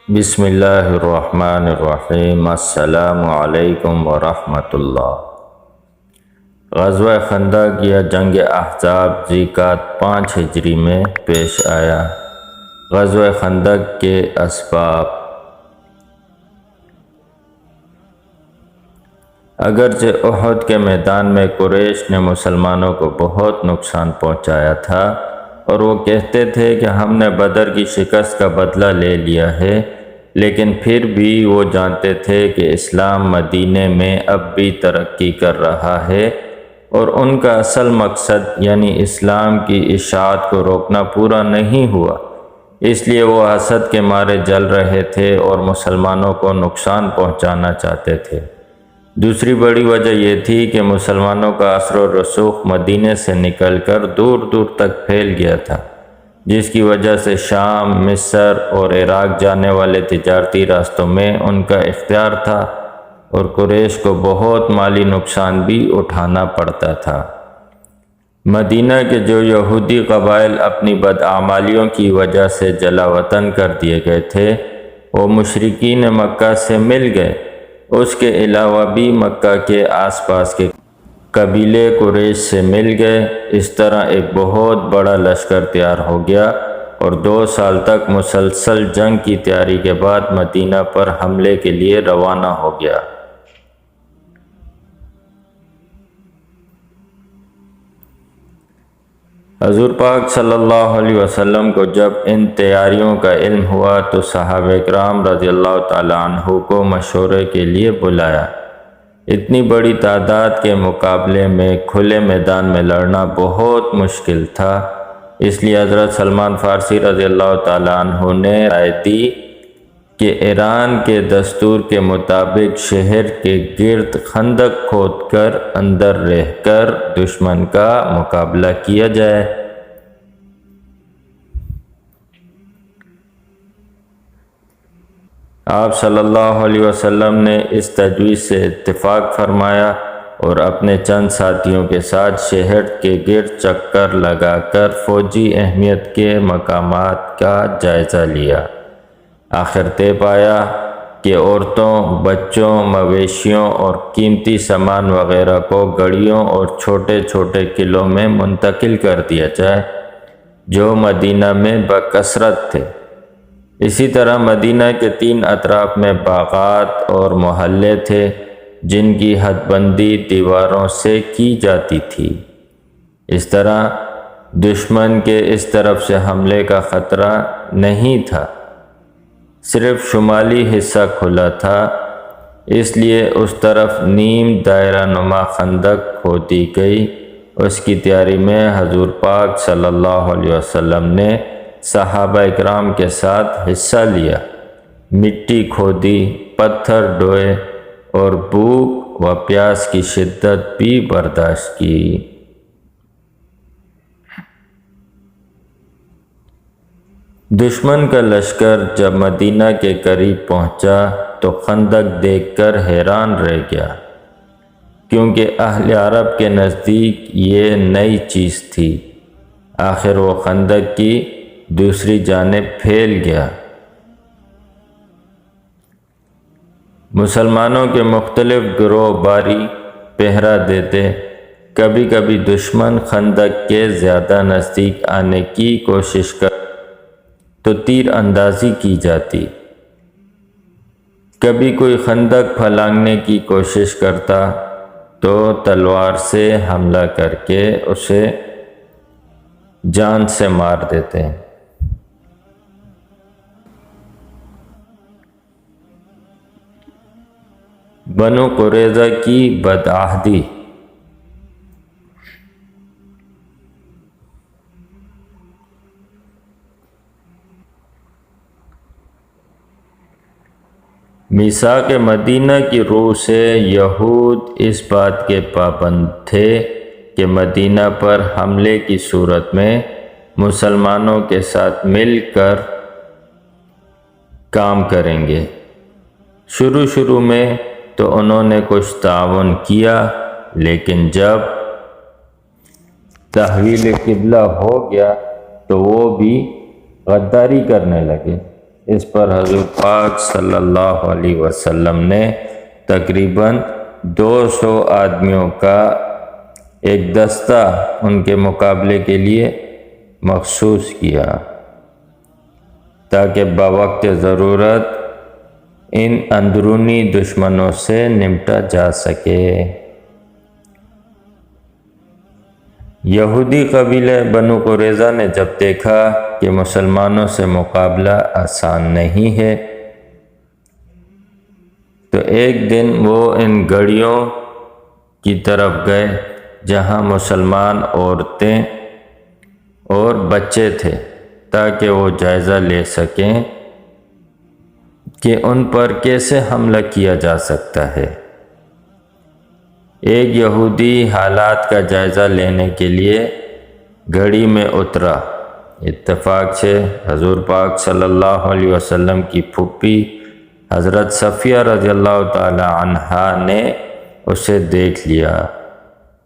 بسم اللہ الرحمن الرحیم۔ السلام علیکم ورحمۃ اللہ۔ غزوہ خندق یا جنگ احزاب ذیقعدہ 5 ہجری میں پیش آیا۔ غزوہ خندق کے اسباب۔ اگرچہ احد کے میدان میں قریش نے مسلمانوں کو بہت نقصان پہنچایا تھا اور وہ کہتے تھے کہ ہم نے بدر کی شکست کا بدلہ لے لیا ہے، لیکن پھر بھی وہ جانتے تھے کہ اسلام مدینے میں اب بھی ترقی کر رہا ہے اور ان کا اصل مقصد یعنی اسلام کی اشاعت کو روکنا پورا نہیں ہوا، اس لیے وہ حسد کے مارے جل رہے تھے اور مسلمانوں کو نقصان پہنچانا چاہتے تھے۔ دوسری بڑی وجہ یہ تھی کہ مسلمانوں کا اثر و رسوخ مدینے سے نکل کر دور دور تک پھیل گیا تھا، جس کی وجہ سے شام، مصر اور عراق جانے والے تجارتی راستوں میں ان کا اختیار تھا اور قریش کو بہت مالی نقصان بھی اٹھانا پڑتا تھا۔ مدینہ کے جو یہودی قبائل اپنی بدعمالیوں کی وجہ سے جلا وطن کر دیے گئے تھے، وہ مشرکین مکہ سے مل گئے۔ اس کے علاوہ بھی مکہ کے آس پاس کے قبیلے قریش سے مل گئے۔ اس طرح ایک بہت بڑا لشکر تیار ہو گیا اور 2 سال تک مسلسل جنگ کی تیاری کے بعد مدینہ پر حملے کے لیے روانہ ہو گیا۔ حضور پاک صلی اللہ علیہ وسلم کو جب ان تیاریوں کا علم ہوا تو صحابہ کرام رضی اللہ تعالی عنہ کو مشورے کے لیے بلایا۔ اتنی بڑی تعداد کے مقابلے میں کھلے میدان میں لڑنا بہت مشکل تھا، اس لیے حضرت سلمان فارسی رضی اللہ تعالی عنہ نے رائے دی کہ ایران کے دستور کے مطابق شہر کے گرد خندق کھود کر اندر رہ کر دشمن کا مقابلہ کیا جائے۔ آپ صلی اللہ علیہ وسلم نے اس تجویز سے اتفاق فرمایا اور اپنے چند ساتھیوں کے ساتھ شہر کے گرد چکر لگا کر فوجی اہمیت کے مقامات کا جائزہ لیا۔ آخر طے پایا کہ عورتوں، بچوں، مویشیوں اور قیمتی سامان وغیرہ کو گڑیوں اور چھوٹے چھوٹے قلعوں میں منتقل کر دیا جائے جو مدینہ میں بکثرت تھے۔ اسی طرح مدینہ کے 3 اطراف میں باغات اور محلے تھے جن کی حد بندی دیواروں سے کی جاتی تھی۔ اس طرح دشمن کے اس طرف سے حملے کا خطرہ نہیں تھا، صرف شمالی حصہ کھلا تھا، اس لیے اس طرف نیم دائرہ نما خندق کھودی گئی۔ اس کی تیاری میں حضور پاک صلی اللہ علیہ وسلم نے صحابہ اکرام کے ساتھ حصہ لیا، مٹی کھودی، پتھر ڈھوئے اور بھوک و پیاس کی شدت بھی برداشت کی۔ دشمن کا لشکر جب مدینہ کے قریب پہنچا تو خندق دیکھ کر حیران رہ گیا، کیونکہ اہل عرب کے نزدیک یہ نئی چیز تھی۔ آخر وہ خندق کی دوسری جانب پھیل گیا۔ مسلمانوں کے مختلف گروہ باری پہرا دیتے، کبھی کبھی دشمن خندق کے زیادہ نزدیک آنے کی کوشش کر تو تیر اندازی کی جاتی، کبھی کوئی خندق پھلانگنے کی کوشش کرتا تو تلوار سے حملہ کر کے اسے جان سے مار دیتے۔ بنو قریظہ کی بدعہدی۔ میثاق مدینہ کی روح سے یہود اس بات کے پابند تھے کہ مدینہ پر حملے کی صورت میں مسلمانوں کے ساتھ مل کر کام کریں گے۔ شروع میں تو انہوں نے کچھ تعاون کیا، لیکن جب تحویل قبلہ ہو گیا تو وہ بھی غداری کرنے لگے۔ اس پر حضور پاک صلی اللہ علیہ وسلم نے تقریباً 200 آدمیوں کا ایک دستہ ان کے مقابلے کے لیے مخصوص کیا تاکہ بوقت ضرورت ان اندرونی دشمنوں سے نمٹا جا سکے۔ یہودی قبیلے بنو قریظہ نے جب دیکھا کہ مسلمانوں سے مقابلہ آسان نہیں ہے تو ایک دن وہ ان گڑھیوں کی طرف گئے جہاں مسلمان عورتیں اور بچے تھے تاکہ وہ جائزہ لے سکیں کہ ان پر کیسے حملہ کیا جا سکتا ہے۔ ایک یہودی حالات کا جائزہ لینے کے لیے گھڑی میں اترا۔ اتفاق سے حضور پاک صلی اللہ علیہ وسلم کی پھوپھی حضرت صفیہ رضی اللہ تعالی عنہا نے اسے دیکھ لیا۔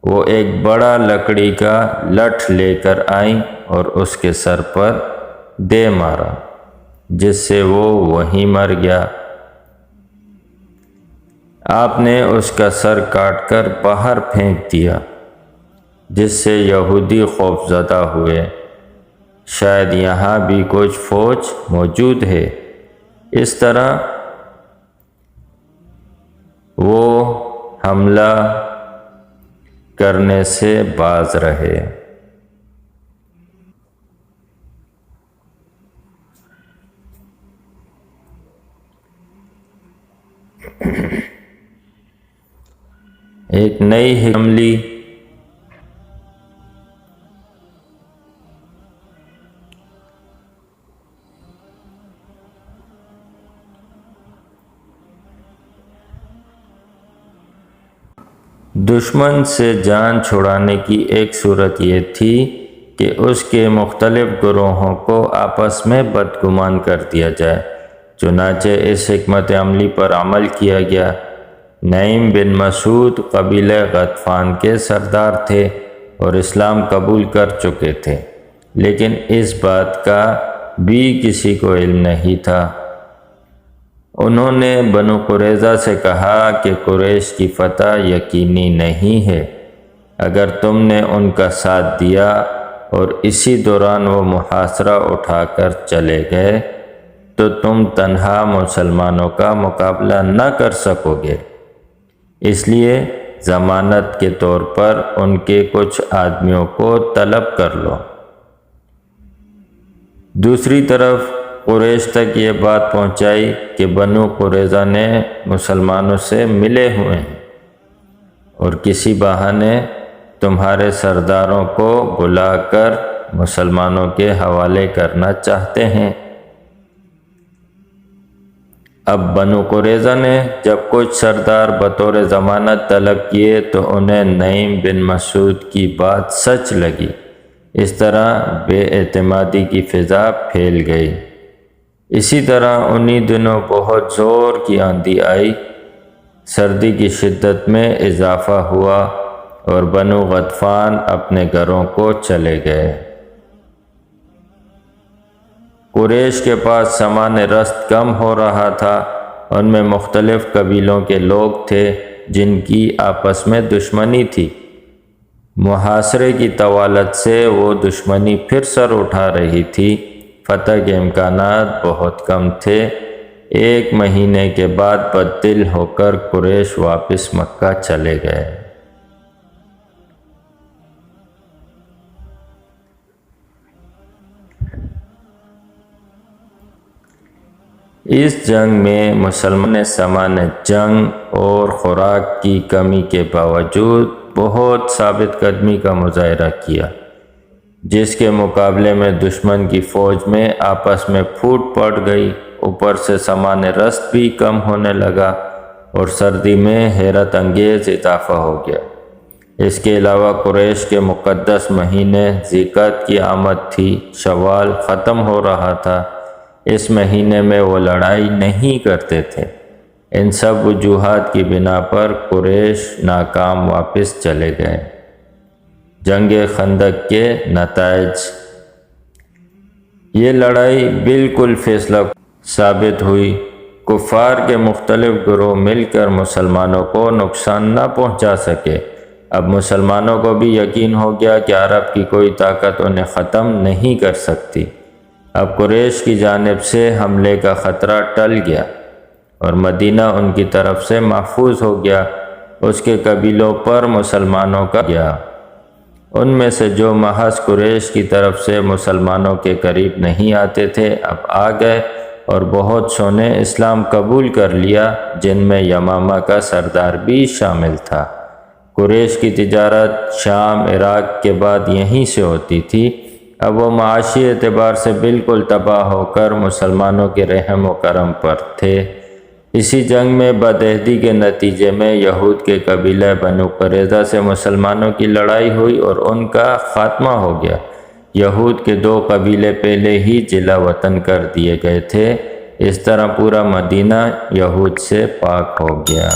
وہ ایک بڑا لکڑی کا لٹھ لے کر آئیں اور اس کے سر پر دے مارا، جس سے وہ وہیں مر گیا۔ آپ نے اس کا سر کاٹ کر باہر پھینک دیا، جس سے یہودی خوف زدہ ہوئے، شاید یہاں بھی کچھ فوج موجود ہے۔ اس طرح وہ حملہ کرنے سے باز رہے۔ ایک نئی حملی دشمن سے جان چھڑانے کی ایک صورت یہ تھی کہ اس کے مختلف گروہوں کو آپس میں بدگمان کر دیا جائے۔ چنانچہ اس حکمت عملی پر عمل کیا گیا۔ نعیم بن مسعود قبیلہ غطفان کے سردار تھے اور اسلام قبول کر چکے تھے، لیکن اس بات کا بھی کسی کو علم نہیں تھا۔ انہوں نے بنو قریظہ سے کہا کہ قریش کی فتح یقینی نہیں ہے۔ اگر تم نے ان کا ساتھ دیا اور اسی دوران وہ محاصرہ اٹھا کر چلے گئے تو تم تنہا مسلمانوں کا مقابلہ نہ کر سکو گے، اس لیے ضمانت کے طور پر ان کے کچھ آدمیوں کو طلب کر لو۔ دوسری طرف قریش تک یہ بات پہنچائی کہ بنو قریظہ نے مسلمانوں سے ملے ہوئے ہیں اور کسی بہانے تمہارے سرداروں کو بلا کر مسلمانوں کے حوالے کرنا چاہتے ہیں۔ اب بنو قریظہ نے جب کچھ سردار بطور ضمانت طلب کیے تو انہیں نعیم بن مسعود کی بات سچ لگی۔ اس طرح بے اعتمادی کی فضا پھیل گئی۔ اسی طرح انہی دنوں بہت زور کی آندھی آئی، سردی کی شدت میں اضافہ ہوا اور بنو غطفان اپنے گھروں کو چلے گئے۔ قریش کے پاس سامان رست کم ہو رہا تھا۔ ان میں مختلف قبیلوں کے لوگ تھے جن کی آپس میں دشمنی تھی۔ محاصرے کی طوالت سے وہ دشمنی پھر سر اٹھا رہی تھی۔ فتح کے امکانات بہت کم تھے۔ 1 مہینے کے بعد بددل ہو کر قریش واپس مکہ چلے گئے۔ اس جنگ میں مسلمان نے سامان جنگ اور خوراک کی کمی کے باوجود بہت ثابت قدمی کا مظاہرہ کیا، جس کے مقابلے میں دشمن کی فوج میں آپس میں پھوٹ پڑ گئی۔ اوپر سے سامان رست بھی کم ہونے لگا اور سردی میں حیرت انگیز اضافہ ہو گیا۔ اس کے علاوہ قریش کے مقدس مہینے ذی القعدہ کی آمد تھی۔ شوال ختم ہو رہا تھا۔ اس مہینے میں وہ لڑائی نہیں کرتے تھے۔ ان سب وجوہات کی بنا پر قریش ناکام واپس چلے گئے۔ جنگ خندق کے نتائج۔ یہ لڑائی بالکل فیصلہ ثابت ہوئی۔ کفار کے مختلف گروہ مل کر مسلمانوں کو نقصان نہ پہنچا سکے۔ اب مسلمانوں کو بھی یقین ہو گیا کہ عرب کی کوئی طاقت انہیں ختم نہیں کر سکتی۔ اب قریش کی جانب سے حملے کا خطرہ ٹل گیا اور مدینہ ان کی طرف سے محفوظ ہو گیا۔ اس کے قبیلوں پر مسلمانوں کا گیا۔ ان میں سے جو محض قریش کی طرف سے مسلمانوں کے قریب نہیں آتے تھے اب آ گئے، اور بہت سو نے اسلام قبول کر لیا، جن میں یمامہ کا سردار بھی شامل تھا۔ قریش کی تجارت شام، عراق کے بعد یہیں سے ہوتی تھی۔ اب وہ معاشی اعتبار سے بالکل تباہ ہو کر مسلمانوں کے رحم و کرم پر تھے۔ اسی جنگ میں بدعہدی کے نتیجے میں یہود کے قبیلہ بنو قریظہ سے مسلمانوں کی لڑائی ہوئی اور ان کا خاتمہ ہو گیا۔ یہود کے 2 قبیلے پہلے ہی جلا وطن کر دیے گئے تھے۔ اس طرح پورا مدینہ یہود سے پاک ہو گیا۔